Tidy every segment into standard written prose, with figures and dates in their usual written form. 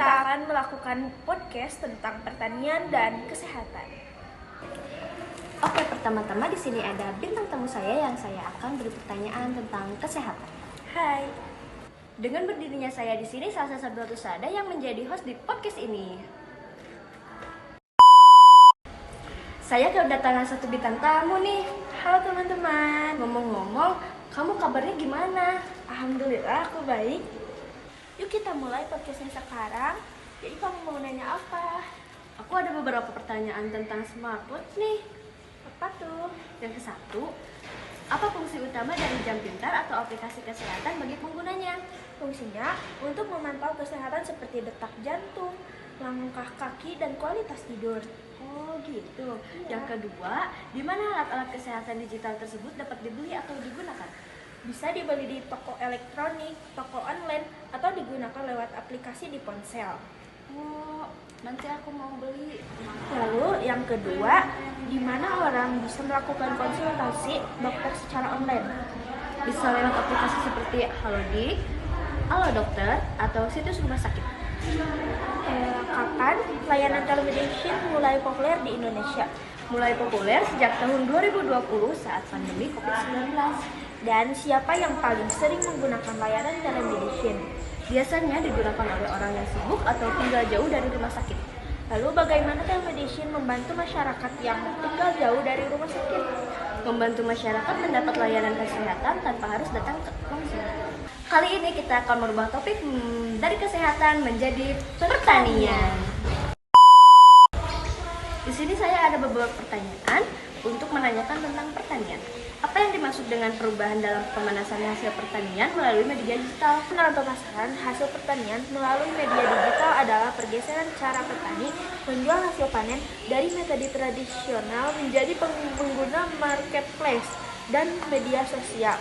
akan melakukan podcast tentang pertanian dan kesehatan. Oke, pertama-tama di sini ada bintang tamu saya yang saya akan beri pertanyaan tentang kesehatan. Hai. Dengan berdirinya saya di sini, saya Sabratu Sada yang menjadi host di podcast ini. Saya kedatangan satu bintang tamu nih. Halo teman-teman. Ngomong-ngomong, kamu kabarnya gimana? Alhamdulillah aku baik. Yuk kita mulai podcastnya sekarang. Jadi kamu mau nanya apa? Aku ada beberapa pertanyaan tentang smartwatch nih. Apa tuh? Yang ke-1, apa fungsi utama dari jam pintar atau aplikasi kesehatan bagi penggunanya? Fungsinya untuk memantau kesehatan seperti detak jantung, langkah kaki, dan kualitas tidur. Oh gitu. Iya. Yang kedua, di mana alat-alat kesehatan digital tersebut dapat dibeli atau digunakan? Bisa dibeli di toko elektronik, toko online, atau digunakan lewat aplikasi di ponsel. Oh, nanti aku mau beli. Lalu yang kedua, di mana orang bisa melakukan konsultasi dokter secara online? Bisa lewat aplikasi seperti Halodik, Halo Dokter, atau situs rumah sakit. Kapan layanan telemedicine mulai populer di Indonesia? Mulai populer sejak tahun 2020 saat pandemi COVID-19. Dan siapa yang paling sering menggunakan layanan telemedicine? Biasanya digunakan oleh orang yang sibuk atau tinggal jauh dari rumah sakit. Lalu bagaimana telemedicine membantu masyarakat yang tinggal jauh dari rumah sakit? Membantu masyarakat mendapat layanan kesehatan tanpa harus datang langsung. Kali ini kita akan merubah topik dari kesehatan menjadi pertanian. Di sini saya ada beberapa pertanyaan untuk menanyakan tentang pertanian. Apa yang dimaksud dengan perubahan dalam pemanasan hasil pertanian melalui media digital? Dalam pemasaran hasil pertanian melalui media digital adalah pergeseran cara petani menjual hasil panen dari metode tradisional menjadi pengguna marketplace dan media sosial.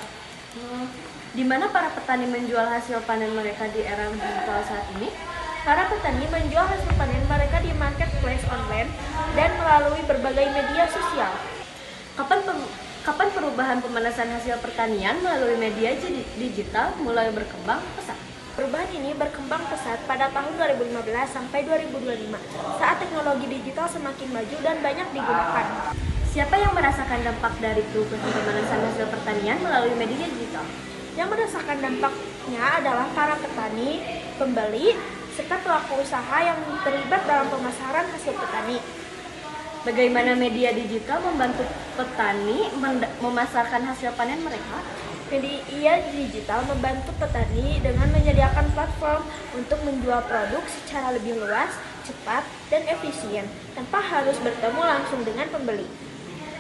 Di mana para petani menjual hasil panen mereka di era digital saat ini? Para petani menjual hasil panen mereka di marketplace online dan melalui berbagai media sosial. Kapan perubahan pemanasan hasil pertanian melalui media digital mulai berkembang pesat? Perubahan ini berkembang pesat pada tahun 2015 sampai 2025 saat teknologi digital semakin maju dan banyak digunakan. Siapa yang merasakan dampak dari perubahan pemanasan hasil pertanian melalui media digital? Yang merasakan dampaknya adalah para petani, pembeli, serta pelaku usaha yang terlibat dalam pemasaran hasil petani. Bagaimana media digital membantu petani memasarkan hasil panen mereka? Media digital membantu petani dengan menyediakan platform untuk menjual produk secara lebih luas, cepat, dan efisien, tanpa harus bertemu langsung dengan pembeli.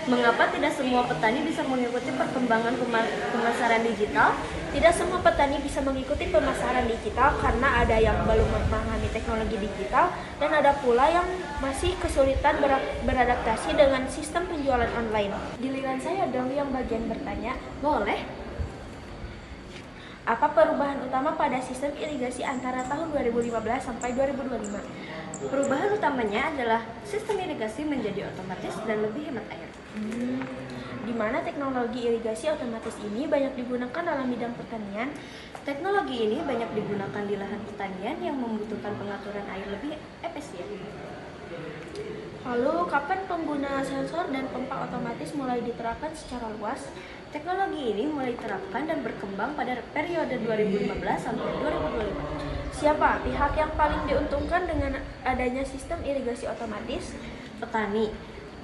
Mengapa tidak semua petani bisa mengikuti perkembangan pemasaran digital? Tidak semua petani bisa mengikuti pemasaran digital karena ada yang belum memahami teknologi digital dan ada pula yang masih kesulitan beradaptasi dengan sistem penjualan online. Giliran saya dong yang bagian bertanya. Boleh. Apa perubahan utama pada sistem irigasi antara tahun 2015 sampai 2025? Perubahan utamanya adalah sistem irigasi menjadi otomatis dan lebih hemat air. Di mana teknologi irigasi otomatis ini banyak digunakan dalam bidang pertanian. Teknologi ini banyak digunakan di lahan pertanian yang membutuhkan pengaturan air lebih efisien. Lalu, kapan pengguna sensor dan pompa otomatis mulai diterapkan secara luas? Teknologi ini mulai diterapkan dan berkembang pada periode 2015 sampai 2025. Siapa pihak yang paling diuntungkan dengan adanya sistem irigasi otomatis? Petani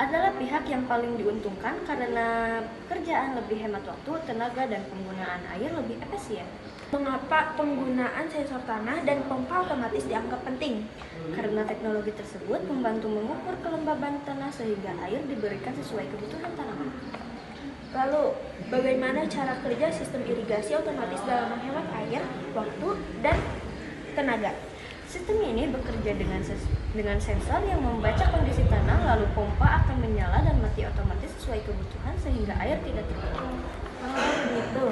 adalah pihak yang paling diuntungkan karena kerjaan lebih hemat waktu, tenaga, dan penggunaan air lebih efisien. Mengapa penggunaan sensor tanah dan pompa otomatis dianggap penting? Karena teknologi tersebut membantu mengukur kelembaban tanah sehingga air diberikan sesuai kebutuhan tanaman. Lalu, bagaimana cara kerja sistem irigasi otomatis dalam menghemat air, waktu, dan tenaga? Sistem ini bekerja dengan sensor yang membaca kondisi tanah, lalu pompa akan menyala dan mati otomatis sesuai kebutuhan sehingga air tidak terkuras. Oh, begitu.